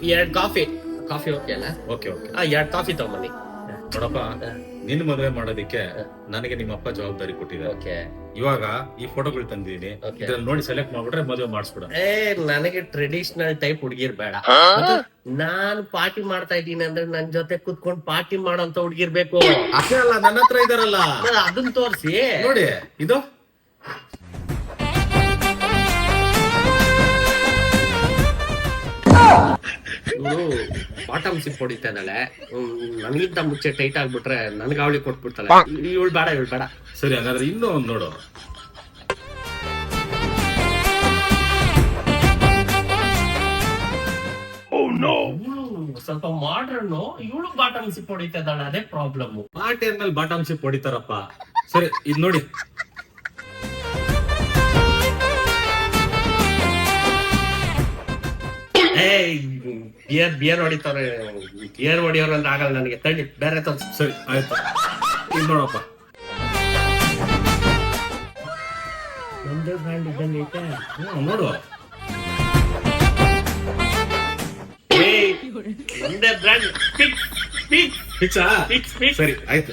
2 coffee okay ಅಲ್ಲ? Okay okay 2 coffee ತಗೊಂಬನ್ನಿ. ನೋಡಪ್ಪ, ನಿನ್ ಮದುವೆ ಮಾಡೋದಕ್ಕೆ ನನಗೆ ನಿಮ್ಮ ಅಪ್ಪ ಜವಾಬ್ದಾರಿ ಕೊಟ್ಟಿದ್ದಾರೆ. ಓಕೆ. ಇವಾಗ ಈ ಫೋಟೋಗಳು ತಂದಿದ್ದೀನಿ, Okay. ಇದ್ರಲ್ಲಿ ನೋಡಿ ಸೆಲೆಕ್ಟ್ ಮಾಡ್ಬಿಟ್ರೆ ಮದುವೆ ಮಾಡಿಸ್ಬಿಡ. ನನಗೆ ಟ್ರೆಡಿಷನಲ್ ಟೈಪ್ ಹುಡುಗಿರ್ ಬೇಡ. ನಾನ್ ಪಾರ್ಟಿ ಮಾಡ್ತಾ ಇದ್ದೀನಿ ಅಂದ್ರೆ ನನ್ ಜೊತೆ ಕುತ್ಕೊಂಡ್ ಪಾರ್ಟಿ ಮಾಡೋಂತ ಹುಡುಗಿರ್ಬೇಕು. ಅಷ್ಟೇ ಅಲ್ಲ, ನನ್ನ ಹತ್ರ ಇದಾರಲ್ಲ ಅದನ್ನ ತೋರ್ಸಿ. ನೋಡಿ, ಇದು ಇವಳು ಬಾಟಮ್ ಸಿಪ್ ಹೊಡಿತಾ ಇದ್ದಾಳೆ. ನನಗಿಂತ ಮುಂಚೆ ಟೈಟ್ ಆಗ್ಬಿಟ್ರೆ ನನ್ಗೆ ಅವಳಿ ಕೊಟ್ಬಿಡ್ತಾಳೆ. ಇವಳು ಬೇಡ. ಸರಿ, ಹಾಗಾದ್ರೆ ಇನ್ನೂ ಒಂದ್ ನೋಡು. ಇವ್ಳು ಸ್ವಲ್ಪ ಮಾಡ್ರನ್, ಇವಳು ಬಾಟಮ್ ಸಿಪ್ ಹೊಡಿತಾ ಇದ್ದಾಳೆ, ಅದೇ ಪ್ರಾಬ್ಲಮ್. ಪಾರ್ಟಿ ಅಂದ್ಮೇಲೆ ಬಾಟಮ್ ಶಿಪ್ ಹೊಡಿತಾರಪ್ಪ. ಸರಿ, ಇದ್ ನೋಡಿ. ಬಿಯರ್ ಹೊಡಿತಾರೆ. ಬಿಯರ್ ಹೊಡಿಯೋರು ಅಂತ ಆಗಲ್ಲ ನನಗೆ. ತಳ್ಳಿ ಬೇರೆ ತೋರ್ಸಿ. ಸರಿ ಆಯ್ತು, ಇದ್ ನೋಡಪ್ಪ. ಒಂದೇ ಬ್ರ್ಯಾಂಡ್ ಇದ್ದಂಗೆ ಐತೆ. ನೋಡು, ಒಂದೇ ಬ್ರ್ಯಾಂಡ್. ಫಿಕ್ಸಾ? ಫಿಕ್ಸ್. ಸರಿ ಆಯ್ತು.